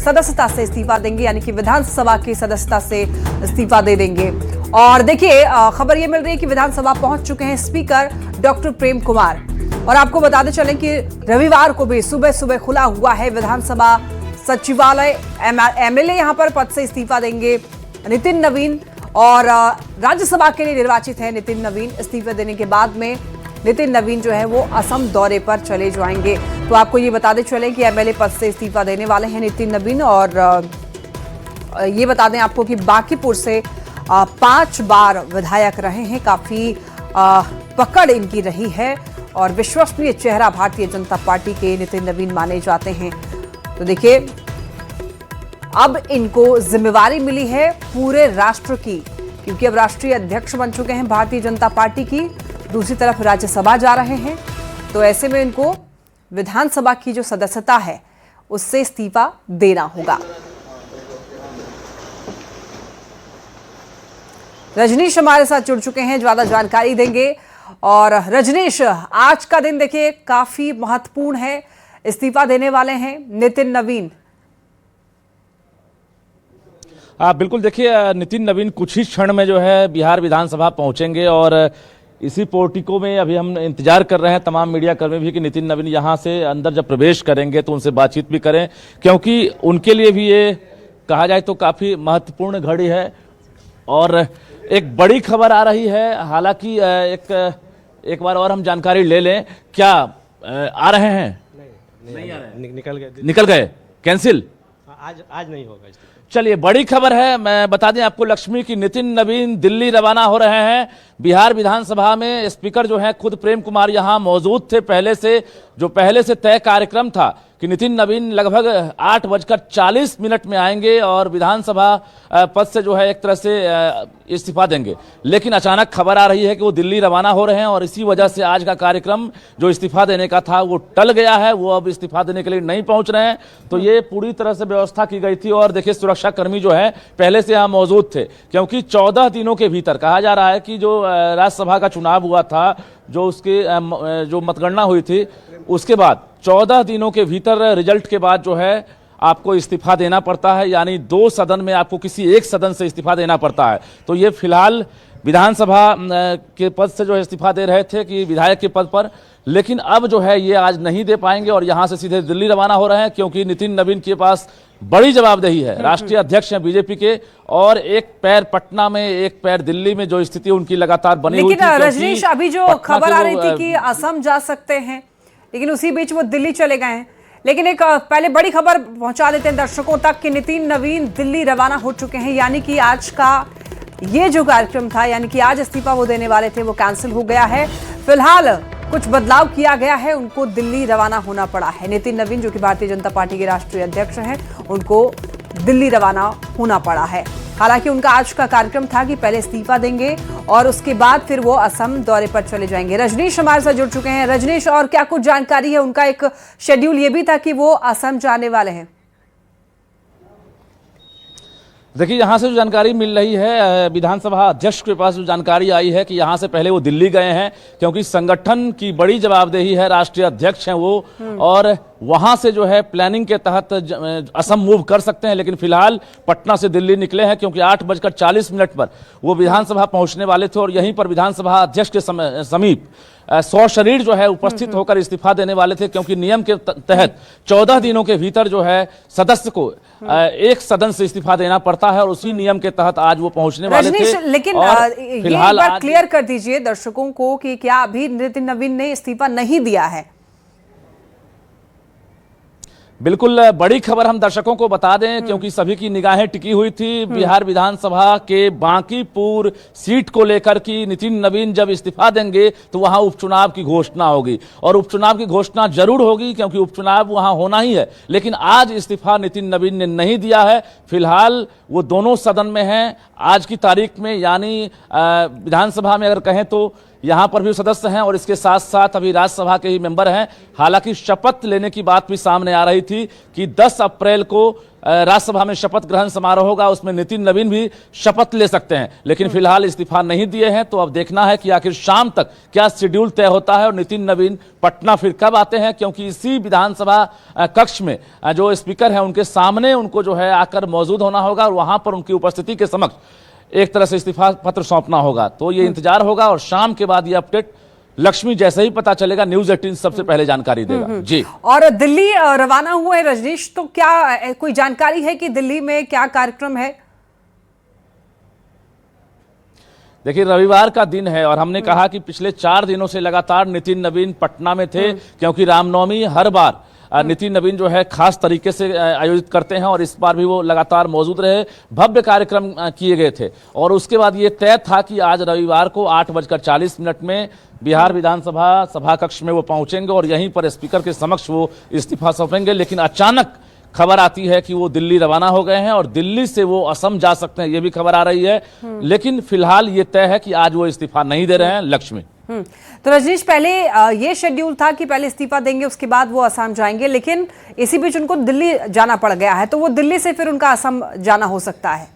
सदस्यता से इस्तीफा देंगे, यानी कि विधानसभा की सदस्यता से इस्तीफा दे देंगे। और देखिए खबर ये मिल रही है कि विधानसभा पहुंच चुके हैं स्पीकर डॉक्टर प्रेम कुमार। और आपको बताते चलें कि रविवार को भी सुबह सुबह खुला हुआ है विधानसभा सचिवालय। एमएलए यहां पर पद से इस्तीफा देंगे नितिन नवीन, और राज्यसभा के लिए निर्वाचित है नितिन नवीन। इस्तीफे देने के बाद में नितिन नवीन जो है वो असम दौरे पर चले जाएंगे। तो आपको ये बताते चले कि एमएलए पद से इस्तीफा देने वाले हैं नितिन नवीन। और ये बता दें आपको कि बांकीपुर से 5 बार विधायक रहे हैं, काफी पकड़ इनकी रही है और विश्वसनीय चेहरा भारतीय जनता पार्टी के नितिन नवीन माने जाते हैं। तो देखिए अब इनको जिम्मेवारी मिली है पूरे राष्ट्र की, क्योंकि अब राष्ट्रीय अध्यक्ष बन चुके हैं भारतीय जनता पार्टी की। दूसरी तरफ राज्यसभा जा रहे हैं, तो ऐसे में इनको विधानसभा की जो सदस्यता है उससे इस्तीफा देना होगा। रजनीश हमारे साथ जुड़ चुके हैं, ज्यादा जानकारी देंगे। और रजनीश, आज का दिन देखिए काफी महत्वपूर्ण है, इस्तीफा देने वाले हैं नितिन नवीन। बिल्कुल, देखिए नितिन नवीन कुछ ही क्षण में जो है बिहार विधानसभा पहुंचेंगे और इसी पोर्टिको में अभी हम इंतजार कर रहे हैं तमाम मीडिया कर्मी भी कि नितिन नवीन यहां से अंदर जब प्रवेश करेंगे तो उनसे बातचीत भी करें, क्योंकि उनके लिए भी ये कहा जाए तो काफी महत्वपूर्ण घड़ी है। और एक बड़ी खबर आ रही है, हालांकि एक बार और हम जानकारी ले लें। क्या आ रहे हैं? नहीं आ रहे, निकल गए, कैंसिल? आज नहीं होगा। चलिए, बड़ी खबर है, मैं बता दें आपको लक्ष्मी की नितिन नवीन दिल्ली रवाना हो रहे हैं। बिहार विधानसभा में स्पीकर जो है खुद प्रेम कुमार यहां मौजूद थे। पहले से तय कार्यक्रम था कि नितिन नवीन लगभग 8:40 में आएंगे और विधानसभा पद से जो है एक तरह से इस्तीफा देंगे। लेकिन अचानक खबर आ रही है कि वो दिल्ली रवाना हो रहे हैं और इसी वजह से आज का कार्यक्रम जो इस्तीफा देने का था वो टल गया है। वो अब इस्तीफा देने के लिए नहीं पहुंच रहे हैं। तो ये पूरी तरह से व्यवस्था की गई थी। और देखिए सुरक्षा कर्मी जो है पहले से यहाँ मौजूद थे, क्योंकि 14 दिनों के भीतर कहा जा रहा है कि जो राज्यसभा का चुनाव हुआ था, जो उसकी जो मतगणना हुई थी, उसके बाद 14 दिनों के भीतर रिजल्ट के बाद जो है आपको इस्तीफा देना पड़ता है। यानी 2 सदन में आपको किसी एक सदन से इस्तीफा देना पड़ता है। तो ये फिलहाल विधानसभा के पद से जो है इस्तीफा दे रहे थे कि विधायक के पद पर, लेकिन अब जो है ये आज नहीं दे पाएंगे और यहां से सीधे दिल्ली रवाना हो रहे हैं, क्योंकि नितिन नवीन के पास बड़ी जवाबदेही है। राष्ट्रीय अध्यक्ष हैं बीजेपी के, और एक पैर पटना में एक पैर दिल्ली में जो स्थिति उनकी लगातार बनी हुई थी। लेकिन रजनीश, अभी जो खबर आ रही थी कि असम जा सकते हैं, लेकिन उसी बीच वो दिल्ली चले गए हैं। लेकिन एक पहले बड़ी खबर पहुंचा देते हैं दर्शकों तक कि नितिन नवीन दिल्ली रवाना हो चुके हैं, यानी कि आज का ये जो कार्यक्रम था, यानी कि आज इस्तीफा वो देने वाले थे, वो कैंसिल हो गया है। फिलहाल कुछ बदलाव किया गया है, उनको दिल्ली रवाना होना पड़ा है। नितिन नवीन जो कि भारतीय जनता पार्टी के राष्ट्रीय अध्यक्ष हैं, उनको दिल्ली रवाना होना पड़ा है। हालांकि उनका आज का कार्यक्रम था कि पहले इस्तीफा देंगे और उसके बाद फिर वो असम दौरे पर चले जाएंगे। रजनीश हमारे साथ जुड़ चुके हैं। रजनीश, और क्या कुछ जानकारी है? उनका एक शेड्यूल ये भी था कि वो असम जाने वाले हैं। देखिए, यहाँ से जो जानकारी मिल रही है, विधानसभा अध्यक्ष के पास जो जानकारी आई है कि यहाँ से पहले वो दिल्ली गए हैं, क्योंकि संगठन की बड़ी जवाबदेही है, राष्ट्रीय अध्यक्ष हैं वो, और वहां से जो है प्लानिंग के तहत असम मूव कर सकते हैं। लेकिन फिलहाल पटना से दिल्ली निकले हैं, क्योंकि 8:40 पर वो विधानसभा पहुंचने वाले थे और यहीं पर विधानसभा अध्यक्ष के समीप 100 शरीर जो है उपस्थित होकर इस्तीफा देने वाले थे, क्योंकि नियम के तहत 14 दिनों के भीतर जो है सदस्य को एक सदन से इस्तीफा देना पड़ता है, और उसी नियम के तहत आज वो पहुंचने वाले थे। लेकिन फिलहाल क्लियर कर दीजिए दर्शकों को कि क्या अभी नितिन नवीन ने इस्तीफा नहीं दिया है? बिल्कुल, बड़ी खबर हम दर्शकों को बता दें, क्योंकि सभी की निगाहें टिकी हुई थी बिहार विधानसभा के बांकीपुर सीट को लेकर कि नितिन नवीन जब इस्तीफा देंगे तो वहां उपचुनाव की घोषणा होगी, और उपचुनाव की घोषणा जरूर होगी, क्योंकि उपचुनाव वहां होना ही है। लेकिन आज इस्तीफा नितिन नवीन ने नहीं दिया है। फिलहाल वो दोनों सदन में हैं आज की तारीख में, यानी विधानसभा में अगर कहें तो यहां पर भी सदस्य हैं और इसके साथ साथ अभी राज्यसभा के ही मेंबर हैं। हालांकि शपथ लेने की बात भी सामने आ रही थी कि 10 अप्रैल को राज्यसभा में शपथ ग्रहण समारोह होगा, उसमें नितिन नवीन भी शपथ ले सकते हैं। लेकिन फिलहाल इस्तीफा नहीं दिए हैं, तो अब देखना है कि आखिर शाम तक क्या शेड्यूल तय होता है और नितिन नवीन पटना फिर कब आते हैं, क्योंकि इसी विधानसभा कक्ष में जो स्पीकर है उनके सामने उनको जो है आकर मौजूद होना होगा और वहां पर उनकी उपस्थिति के समक्ष एक तरह से इस्तीफा पत्र सौंपना होगा। तो ये इंतजार होगा और शाम के बाद ये अपडेट लक्ष्मी जैसे ही पता चलेगा न्यूज़ 18 सबसे पहले जानकारी देगा। जी, और दिल्ली रवाना हुए रजनीश, तो क्या कोई जानकारी है कि दिल्ली में क्या कार्यक्रम है? देखिए, रविवार का दिन है और हमने कहा कि पिछले 4 दिनों से लगातार नितिन नवीन पटना में थे, क्योंकि रामनवमी हर बार नितिन नवीन जो है खास तरीके से आयोजित करते हैं और इस बार भी वो लगातार मौजूद रहे। भव्य कार्यक्रम किए गए थे और उसके बाद ये तय था कि आज रविवार को 8:40 में बिहार विधानसभा सभा कक्ष में वो पहुंचेंगे और यहीं पर स्पीकर के समक्ष वो इस्तीफा सौंपेंगे। लेकिन अचानक खबर आती है कि वो दिल्ली रवाना हो गए हैं और दिल्ली से वो असम जा सकते हैं, ये भी खबर आ रही है। लेकिन फिलहाल ये तय है कि आज वो इस्तीफा नहीं दे रहे हैं। लक्ष्मी, तो रजनीश, पहले ये शेड्यूल था कि पहले इस्तीफा देंगे उसके बाद वो असम जाएंगे, लेकिन इसी बीच उनको दिल्ली जाना पड़ गया है, तो वो दिल्ली से फिर उनका असम जाना हो सकता है।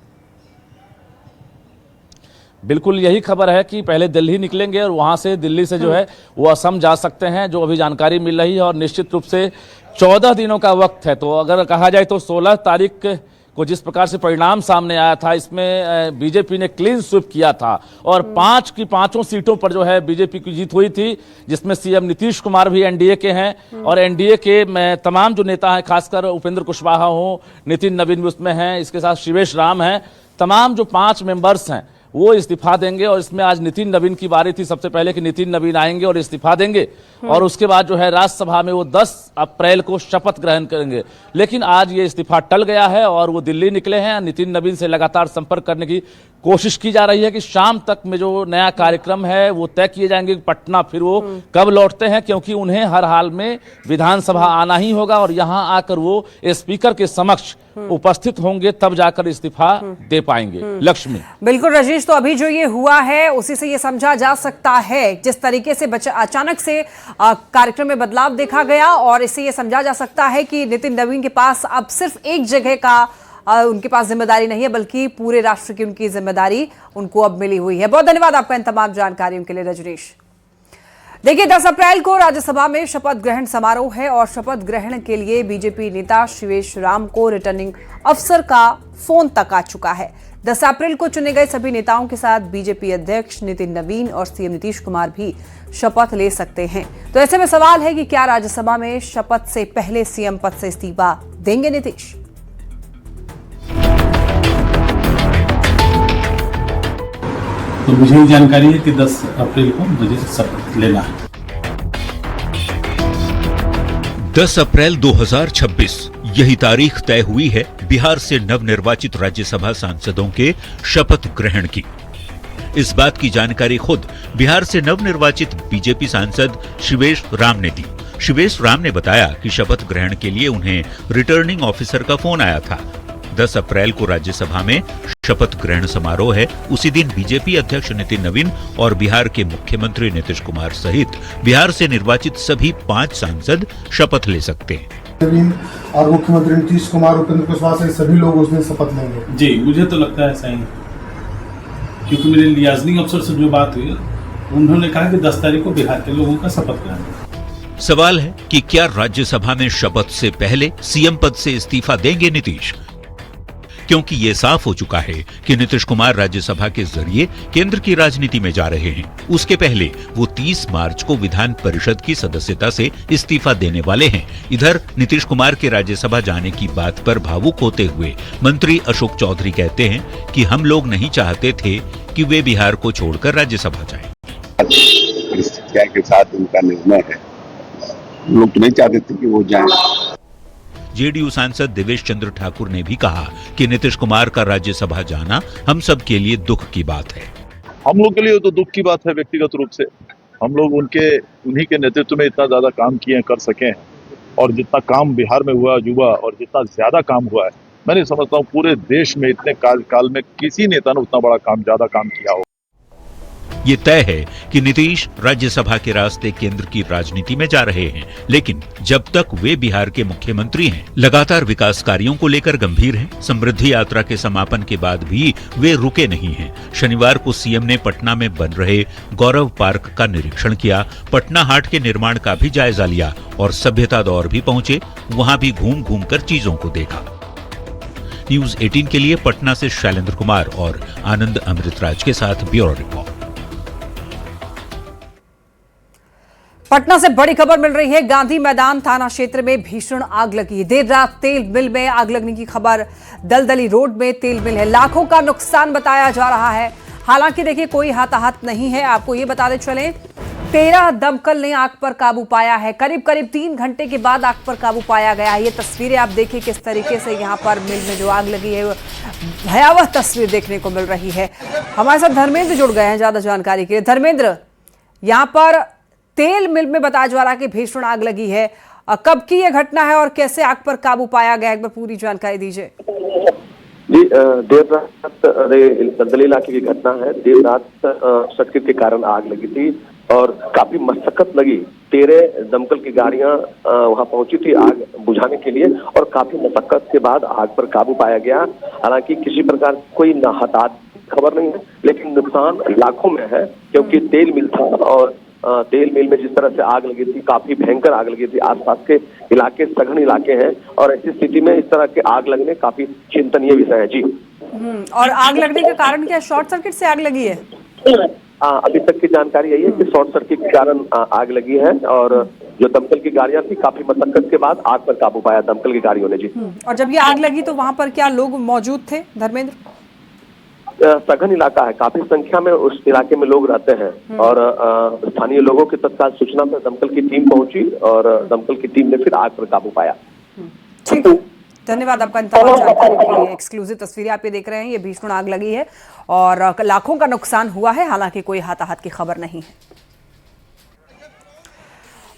बिल्कुल यही खबर है कि पहले दिल्ली निकलेंगे और वहां से दिल्ली से जो है वो असम जा सकते हैं, जो अभी जानकारी मिल रही है। और निश्चित रूप से 14 दिनों का वक्त है, तो अगर कहा जाए तो 16 तारीख को जिस प्रकार से परिणाम सामने आया था, इसमें बीजेपी ने क्लीन स्वीप किया था और 5 की 5 सीटों पर जो है बीजेपी की जीत हुई थी, जिसमें सीएम नीतीश कुमार भी एनडीए के हैं और एनडीए के तमाम जो नेता हैं, खासकर उपेंद्र कुशवाहा हो, नितिन नवीन भी उसमें हैं, इसके साथ शिवेश राम हैं, तमाम जो 5 मेंबर्स हैं वो इस्तीफा देंगे। और इसमें आज नितिन नवीन की बारी थी सबसे पहले कि नितिन नवीन आएंगे और इस्तीफा देंगे और उसके बाद जो है राज्यसभा में वो 10 अप्रैल को शपथ ग्रहण करेंगे। लेकिन आज ये इस्तीफा टल गया है और वो दिल्ली निकले हैं। नितिन नवीन से लगातार संपर्क करने की कोशिश की जा रही है कि शाम तक में जो नया कार्यक्रम है वो तय किए जाएंगे। पटना फिर वो कब लौटते हैं, क्योंकि उन्हें हर हाल में विधानसभा आना ही होगा और यहां आकर वो स्पीकर के समक्ष उपस्थित होंगे, तब जाकर इस्तीफा दे पाएंगे। लक्ष्मी, बिल्कुल रजनीश, तो अभी जो ये हुआ है उसी से ये समझा जा सकता है, जिस तरीके से अचानक से कार्यक्रम में बदलाव देखा गया, और इससे ये समझा जा सकता है कि नितिन नवीन के पास अब सिर्फ एक जगह का उनके पास जिम्मेदारी नहीं है, बल्कि पूरे राष्ट्र की उनकी जिम्मेदारी उनको अब मिली हुई है। बहुत धन्यवाद आपका इन तमाम जानकारियों के लिए रजनीश। देखिए, 10 अप्रैल को राज्यसभा में शपथ ग्रहण समारोह है और शपथ ग्रहण के लिए बीजेपी नेता शिवेश राम को रिटर्निंग अफसर का फोन तक आ चुका है। 10 अप्रैल को चुने गए सभी नेताओं के साथ बीजेपी अध्यक्ष नितिन नवीन और सीएम नीतीश कुमार भी शपथ ले सकते हैं। तो ऐसे में सवाल है कि क्या राज्यसभा में शपथ से पहले सीएम पद से इस्तीफा देंगे नीतीश? तो मुझे जानकारी है कि 10 अप्रैल को मुझे शपथ लेना है। 10 अप्रैल 2026 यही तारीख तय हुई है बिहार से नवनिर्वाचित राज्यसभा सांसदों के शपथ ग्रहण की। इस बात की जानकारी खुद बिहार से नवनिर्वाचित बीजेपी सांसद शिवेश राम ने दी। शिवेश राम ने बताया कि शपथ ग्रहण के लिए उन्हें रिटर्निंग ऑफिसर का फोन आया था। 10 अप्रैल को राज्यसभा में शपथ ग्रहण समारोह है। उसी दिन बीजेपी अध्यक्ष नितिन नवीन और बिहार के मुख्यमंत्री नीतीश कुमार सहित बिहार से निर्वाचित सभी 5 सांसद शपथ ले सकते हैं। नवीन और मुख्यमंत्री नीतीश कुमार, उपेंद्र कुशवाहा से सभी लोग उस दिन शपथ लेंगे। जी, मुझे तो लगता है ऐसा ही, क्योंकि मेरे लियाजनिंग अफसर से जो बात हुई उन्होंने कहा कि 10 तारीख को बिहार के लोगों का शपथ ग्रहण। सवाल है कि क्या राज्यसभा में शपथ से पहले सीएम पद से इस्तीफा देंगे नीतीश, क्योंकि ये साफ हो चुका है कि नीतीश कुमार राज्यसभा के जरिए केंद्र की राजनीति में जा रहे हैं। उसके पहले वो 30 मार्च को विधान परिषद की सदस्यता से इस्तीफा देने वाले हैं। इधर नीतीश कुमार के राज्यसभा जाने की बात पर भावुक होते हुए मंत्री अशोक चौधरी कहते हैं कि हम लोग नहीं चाहते थे कि वे बिहार को छोड़कर राज्यसभा जाएं। परिस्थितियों के साथ उनका निर्णय है, लोग तो नहीं चाहते थे कि वो जाएं। जेडीयू सांसद देवेश चंद्र ठाकुर ने भी कहा कि नीतीश कुमार का राज्यसभा जाना हम सब के लिए दुख की बात है। हम लोग के लिए तो दुख की बात है व्यक्तिगत रूप से। हम लोग उन्हीं के नेतृत्व में इतना ज्यादा काम किए कर सके, और जितना काम बिहार में हुआ और जितना ज्यादा काम हुआ है, मैं नहीं समझता हूँ पूरे देश में इतने काल में किसी नेता ने उतना बड़ा काम, ज्यादा काम किया हो। ये तय है कि नीतीश राज्यसभा के रास्ते केंद्र की राजनीति में जा रहे हैं, लेकिन जब तक वे बिहार के मुख्यमंत्री हैं, लगातार विकास कार्यों को लेकर गंभीर हैं। समृद्धि यात्रा के समापन के बाद भी वे रुके नहीं हैं। शनिवार को सीएम ने पटना में बन रहे गौरव पार्क का निरीक्षण किया, पटना हाट के निर्माण का भी जायजा लिया और सभ्यता दौर भी पहुंचे। वहां भी घूम घूम कर चीजों को देखा। न्यूज 18 के लिए पटना से शैलेंद्र कुमार और आनंद अमृतराज के साथ ब्यूरो रिपोर्ट। पटना से बड़ी खबर मिल रही है। गांधी मैदान थाना क्षेत्र में भीषण आग लगी। देर रात तेल मिल में आग लगने की खबर। दलदली रोड में तेल मिल है, लाखों का नुकसान बताया जा रहा है। हालांकि देखिए कोई हताहत नहीं है। आपको ये बताते चले 13 दमकल ने आग पर काबू पाया है। करीब 3 घंटे के बाद आग पर काबू पाया गया है। ये तस्वीरें आप देखिए किस तरीके से यहाँ पर मिल में जो आग लगी है, भयावह तस्वीर देखने को मिल रही है। हमारे साथ धर्मेंद्र जुड़ गए हैं ज्यादा जानकारी के लिए। धर्मेंद्र, यहाँ पर तेल मिल में बताया जा रहा है कि भीषण आग लगी है। कब की यह घटना है और कैसे आग पर काबू पाया गया, एक बार पूरी जानकारी दीजिए। जी, देर रात दलदली इलाके की घटना है। देर रात शॉर्ट सर्किट के कारण आग लगी थी और काफी मशक्कत लगी। 13 दमकल की गाड़ियां वहां पहुंची थी आग बुझाने के लिए और काफी मशक्कत के बाद आग पर काबू पाया गया। हालांकि किसी प्रकार कोई हताहत खबर नहीं है, लेकिन नुकसान लाखों में है, क्योंकि तेल मिल था और तेल मिल में जिस तरह से आग लगी थी, काफी भयंकर आग लगी थी। आसपास के इलाके सघन इलाके हैं और ऐसी स्थिति में इस तरह के आग लगने काफी चिंतनीय विषय है। जी, और आग लगने का कारण क्या? शॉर्ट सर्किट से आग लगी है? अभी तक की जानकारी यही है कि शॉर्ट सर्किट के कारण आग लगी है और जो दमकल की गाड़ियां थी, काफी मशक्कत के बाद आग पर काबू पाया दमकल की गाड़ियों ने। जी, और जब ये आग लगी तो वहां पर क्या लोग मौजूद थे धर्मेंद्र? सघन इलाका है, काफी संख्या में उस इलाके में लोग रहते हैं और स्थानीय लोगों की तत्काल सूचना पर दमकल की टीम पहुंची और दमकल की टीम ने फिर आग पर काबू पाया। ठीक है, धन्यवाद आपका तमाम जानकारी के लिए। एक्सक्लूसिव तस्वीरें आप ये देख रहे हैं। ये भीषण आग लगी है और लाखों का नुकसान हुआ है। हालांकि कोई हताहत की खबर नहीं है।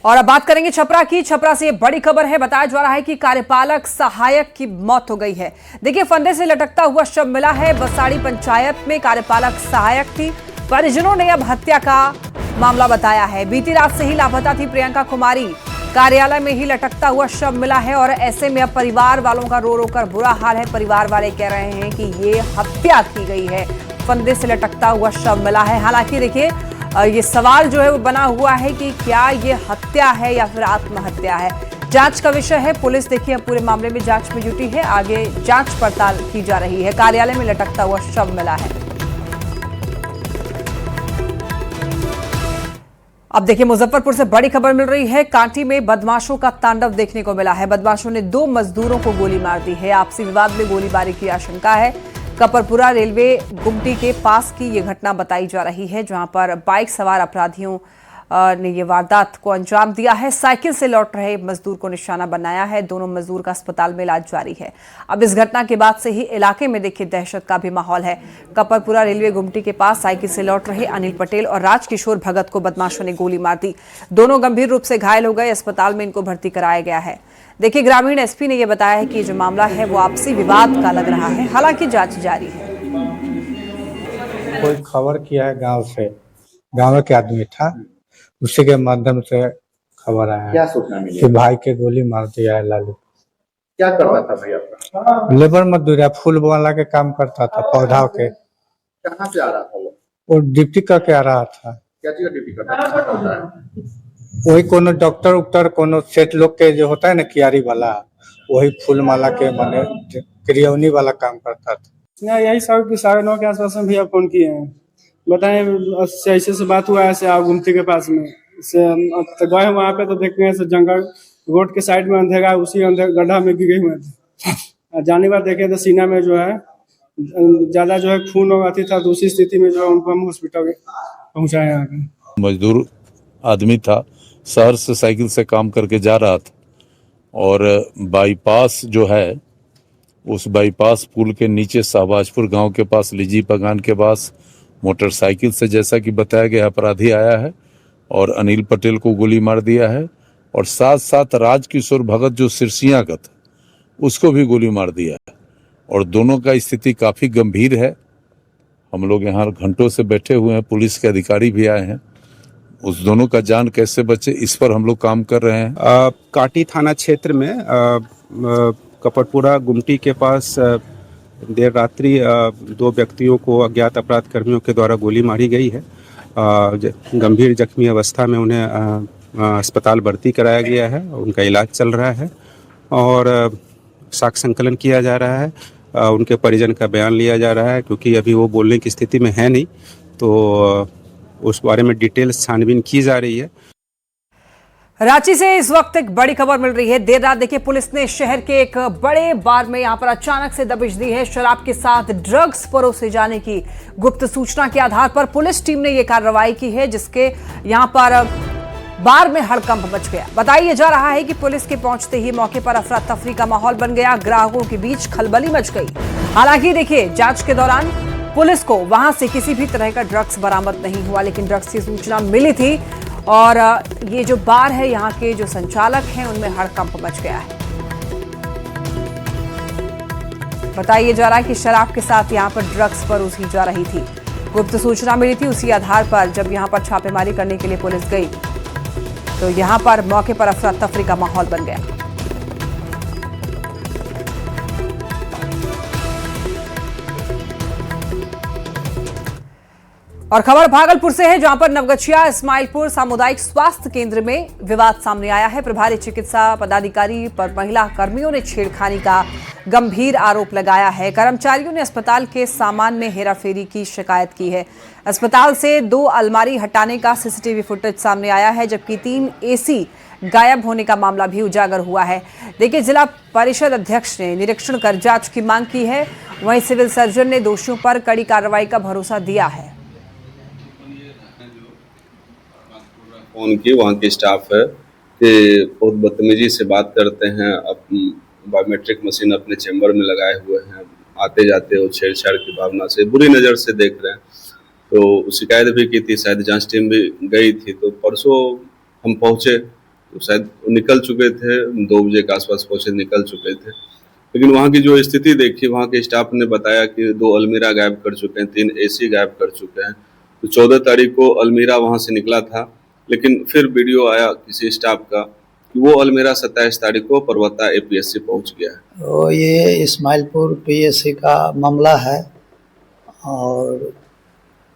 और अब बात करेंगे छपरा की। छपरा से बड़ी खबर है। बताया जा रहा है कि कार्यपालक सहायक की मौत हो गई है। देखिए फंदे से लटकता हुआ शव मिला है। बसाड़ी पंचायत में कार्यपालक सहायक थी। परिजनों ने अब हत्या का मामला बताया है। बीती रात से ही लापता थी प्रियंका कुमारी। कार्यालय में ही लटकता हुआ शव मिला है और ऐसे में अब परिवार वालों का रो रो कर बुरा हाल है। परिवार वाले कह रहे हैं कि ये हत्या की गई है। फंदे से लटकता हुआ शव मिला है। हालांकि देखिए ये सवाल जो है वो बना हुआ है कि क्या ये हत्या है या फिर आत्महत्या है। जांच का विषय है। पुलिस देखिए पूरे मामले में जांच में जुटी है। आगे जांच पड़ताल की जा रही है। कार्यालय में लटकता हुआ शव मिला है। अब देखिए मुजफ्फरपुर से बड़ी खबर मिल रही है। कांटी में बदमाशों का तांडव देखने को मिला है। बदमाशों ने 2 मजदूरों को गोली मार दी है। आपसी विवाद में गोलीबारी की आशंका है। कपरपुरा रेलवे गुमटी के पास की ये घटना बताई जा रही है, जहां पर बाइक सवार अपराधियों ने ये वारदात को अंजाम दिया है। साइकिल से लौट रहे मजदूर को निशाना बनाया है। दोनों मजदूर का अस्पताल में इलाज जारी है। अब इस घटना के बाद से ही इलाके में देखिए दहशत का भी माहौल है। कपरपुरा रेलवे गुमटी के पास साइकिल से लौट रहे अनिल पटेल और राजकिशोर भगत को बदमाशों ने गोली मार दी। दोनों गंभीर रूप से घायल हो गए। अस्पताल में इनको भर्ती कराया गया है। देखिए ग्रामीण एसपी ने यह बताया है कि जो मामला है वो आपसी विवाद का लग रहा है। हालांकि जांच जारी है। कोई खबर किया है गांव से, गांव के आदमी था, उसी के माध्यम से खबर आया। क्या सूचना मिली? कि भाई के गोली मार दिया है लालू। क्या करता था भाई आपका? लेबर मजदूर, फूल वाला के काम करता था, पौधा के। कहाँ से आ रहा था वो ड्यूटी करके आ रहा था। क्या चीज ड्यूटी करता था? वही कोनो डॉक्टर उक्टर कोनो सेठ लोग के जो होता है ना कियारी वाला, वही फूल माला के माने क्रियौनी वाला काम करता था। यही सब 9:30 के आसपास में भैया फोन किए हैं, बताए ऐसे से बात हुआ ऐसे आप गुमती के पास में से तो गए वहाँ पे तो देखते हैं जंगल रोड के साइड में अंधेरा, उसी गड्ढा में गिरे हुए थे। जाने बाद देखे तो सीना में जो है ज्यादा जो है खून और अति था, तो उसी स्थिति में जो है उनको हम हॉस्पिटल पहुँचाए। आगे मजदूर आदमी था, शहर से साइकिल से काम करके जा रहा था और बाईपास जो है उस बाईपास पुल के नीचे शाहबाजपुर गांव के पास लीजी बगान के पास मोटरसाइकिल से जैसा कि बताया गया अपराधी आया है और अनिल पटेल को गोली मार दिया है और साथ साथ राजकिशोर भगत जो सिरसिया का था उसको भी गोली मार दिया है और दोनों का स्थिति काफी गंभीर है। हम लोग यहाँ घंटों से बैठे हुए हैं, पुलिस के अधिकारी भी आए हैं। उस दोनों का जान कैसे बचे इस पर हम लोग काम कर रहे हैं। काटी थाना क्षेत्र में कपड़पुरा गुमटी के पास देर रात्रि 2 व्यक्तियों को अज्ञात अपराध कर्मियों के द्वारा गोली मारी गई है। गंभीर जख्मी अवस्था में उन्हें अस्पताल भर्ती कराया गया है, उनका इलाज चल रहा है और साक्ष्य संकलन किया जा रहा है। उनके परिजन का बयान लिया जा रहा है, क्योंकि अभी वो बोलने की स्थिति में है नहीं, तो उस बारे में डिटेल्स छानबीन की जा रही है। रांची से इस वक्त एक बड़ी खबर मिल रही है। देर रात देखिए पुलिस ने शहर के एक बड़े बार में यहां पर अचानक से दबिश दी है। शराब के साथ ड्रग्स परोसे जाने की गुप्त सूचना के आधार पर पुलिस टीम ने यह कार्रवाई की है, जिसके यहां पर बार में हड़कंप मच गया। बताया जा रहा है कि पुलिस के पहुंचते ही मौके पर अफरा तफरी का माहौल बन गया, ग्राहकों के बीच खलबली मच गई। हालांकि देखिए जांच के दौरान पुलिस को वहां से किसी भी तरह का ड्रग्स बरामद नहीं हुआ, लेकिन ड्रग्स की सूचना मिली थी और ये जो बार है यहाँ के जो संचालक हैं उनमें हड़कंप मच गया है। बताया जा रहा है कि शराब के साथ यहाँ पर ड्रग्स परोसी जा रही थी। गुप्त सूचना मिली थी, उसी आधार पर जब यहाँ पर छापेमारी करने के लिए पुलिस गई तो यहाँ पर मौके पर अफरा तफरी का माहौल बन गया। और खबर भागलपुर से है, जहां पर नवगछिया इस्माइलपुर सामुदायिक स्वास्थ्य केंद्र में विवाद सामने आया है। प्रभारी चिकित्सा पदाधिकारी पर महिला कर्मियों ने छेड़खानी का गंभीर आरोप लगाया है। कर्मचारियों ने अस्पताल के सामान में हेराफेरी की शिकायत की है। अस्पताल से 2 अलमारी हटाने का सीसीटीवी फुटेज सामने आया है, जबकि 3 एसी गायब होने का मामला भी उजागर हुआ है। देखिए जिला परिषद अध्यक्ष ने निरीक्षण कर जांच की मांग की है, वहीं सिविल सर्जन ने दोषियों पर कड़ी कार्रवाई का भरोसा दिया है। फोन की वहाँ के स्टाफ है कि बहुत बदतमीजी से बात करते हैं, बायोमेट्रिक मशीन अपने चैम्बर में लगाए हुए हैं, आते जाते वो छेड़छाड़ की भावना से बुरी नज़र से देख रहे हैं। तो शिकायत भी की थी, शायद जांच टीम भी गई थी। तो परसों हम पहुँचे तो शायद निकल चुके थे, 2 बजे के आसपास पहुँचे, निकल चुके थे। लेकिन वहाँ की जो स्थिति देखी, वहाँ के स्टाफ ने बताया कि 2 अलमीरा गायब कर चुके हैं, 3 एसी गायब कर चुके हैं। तो 14 तारीख को अलमीरा वहाँ से निकला था, लेकिन फिर वीडियो आया किसी स्टाफ का कि वो अलमीरा 27 तारीख को पर्वता APSC पहुंच गया है। तो ये इस्माइलपुर PSC का मामला है और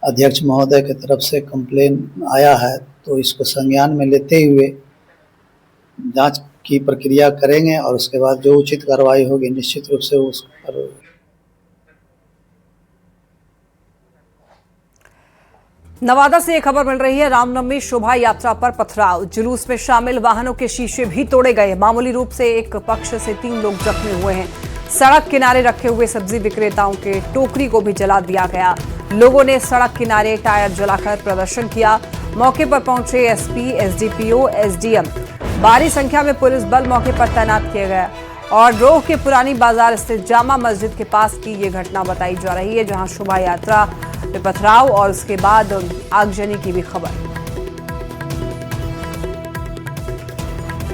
अध्यक्ष महोदय की तरफ से कंप्लेन आया है, तो इसको संज्ञान में लेते हुए जांच की प्रक्रिया करेंगे और उसके बाद जो उचित कार्रवाई होगी निश्चित रूप से उस पर। नवादा से एक खबर मिल रही है। रामनवमी शोभा यात्रा पर पथराव, जुलूस में शामिल वाहनों के शीशे भी तोड़े गए। मामूली रूप से एक पक्ष से 3 लोग जख्मी हुए हैं। सड़क किनारे रखे हुए सब्जी विक्रेताओं के टोकरी को भी जला दिया गया। लोगों ने सड़क किनारे टायर जलाकर प्रदर्शन किया। मौके पर पहुंचे SP, SDPO, SDM, भारी संख्या में पुलिस बल मौके पर तैनात किया गया और रोह के पुरानी बाजार स्थित जामा मस्जिद के पास की ये घटना बताई जा रही है, जहां शोभा यात्रा में पथराव और उसके बाद आगजनी की भी खबर।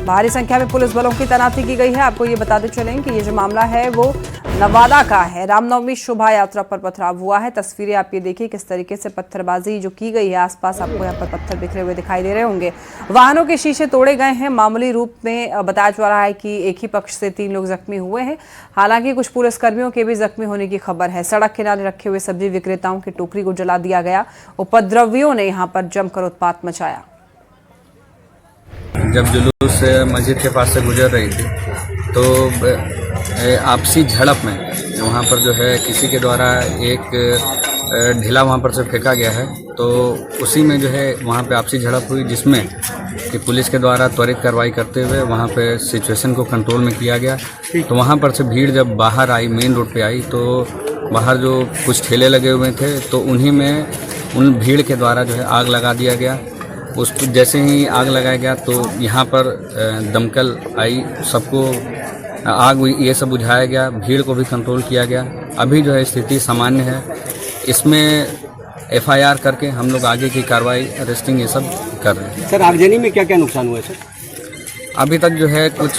भारी संख्या में पुलिस बलों की तैनाती की गई है। आपको ये बताते चलें कि ये जो मामला है वो नवादा का है। रामनवमी शोभा यात्रा पर पथराव हुआ है। तस्वीरें आप ये देखिए किस तरीके से पत्थरबाजी जो की गई है, आसपास आपको यहाँ पर पत्थर बिखरे हुए दिखाई दे रहे होंगे। वाहनों के शीशे तोड़े गए हैं। मामूली रूप में बताया जा रहा है कि एक ही पक्ष से 3 लोग जख्मी हुए हैं। हालांकि कुछ पुलिसकर्मियों के भी जख्मी होने की खबर है। सड़क किनारे रखे हुए सब्जी विक्रेताओं की टोकरी को जला दिया गया। उपद्रवियों ने यहाँ पर जमकर उत्पात मचाया। जब जुलूस मस्जिद के पास से गुजर रही थी तो आपसी झड़प में वहाँ पर जो है किसी के द्वारा एक ढीला वहाँ पर से फेंका गया है, तो उसी में जो है वहाँ पे आपसी झड़प हुई, जिसमें कि पुलिस के द्वारा त्वरित कार्रवाई करते हुए वहाँ पे सिचुएशन को कंट्रोल में किया गया। तो वहाँ पर से भीड़ जब बाहर आई, मेन रोड पे आई, तो बाहर जो कुछ ठेले लगे हुए थे तो उन्हीं में उन भीड़ के द्वारा जो है आग लगा दिया गया। उस जैसे ही आग लगाया गया तो यहाँ पर दमकल आई, सबको आग ये सब बुझाया गया, भीड़ को भी कंट्रोल किया गया। अभी जो है स्थिति सामान्य है। इसमें FIR करके हम लोग आगे की कार्रवाई, अरेस्टिंग ये सब कर रहे हैं। सर आगजनी में क्या क्या नुकसान हुआ है? सर अभी तक जो है कुछ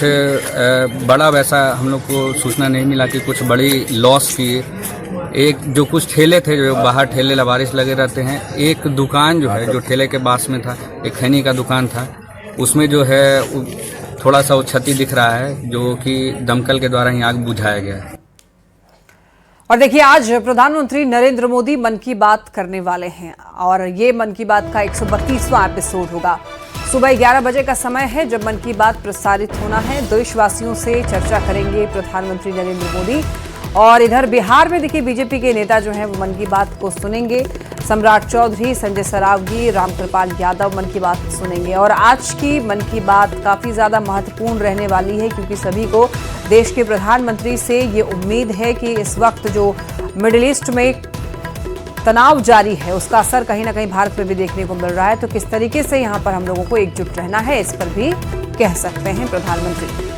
बड़ा वैसा हम लोग को सूचना नहीं मिला कि कुछ बड़ी लॉस की। एक जो कुछ ठेले थे जो बाहर ठेले लवारिस लगे रहते हैं, एक दुकान जो है जो ठेले के पास में था, एक खैनी का दुकान था, उसमें जो है थोड़ा सा वो क्षति दिख रहा है जो कि दमकल के द्वारा ही आग बुझाया गया है। और देखिए, आज प्रधानमंत्री नरेंद्र मोदी मन की बात करने वाले हैं और ये मन की बात का 132वां एपिसोड होगा। सुबह 11 बजे का समय है जब मन की बात प्रसारित होना है। देशवासियों से चर्चा करेंगे प्रधानमंत्री नरेंद्र मोदी। और इधर बिहार में देखिए, बीजेपी के नेता जो हैं वो मन की बात को सुनेंगे। सम्राट चौधरी, संजय सरावगी, रामकृपाल यादव मन की बात सुनेंगे। और आज की मन की बात काफ़ी ज़्यादा महत्वपूर्ण रहने वाली है क्योंकि सभी को देश के प्रधानमंत्री से ये उम्मीद है कि इस वक्त जो मिडिल ईस्ट में तनाव जारी है उसका असर कहीं ना कहीं भारत में भी देखने को मिल रहा है। तो किस तरीके से यहाँ पर हम लोगों को एकजुट रहना है, इस पर भी कह सकते हैं प्रधानमंत्री।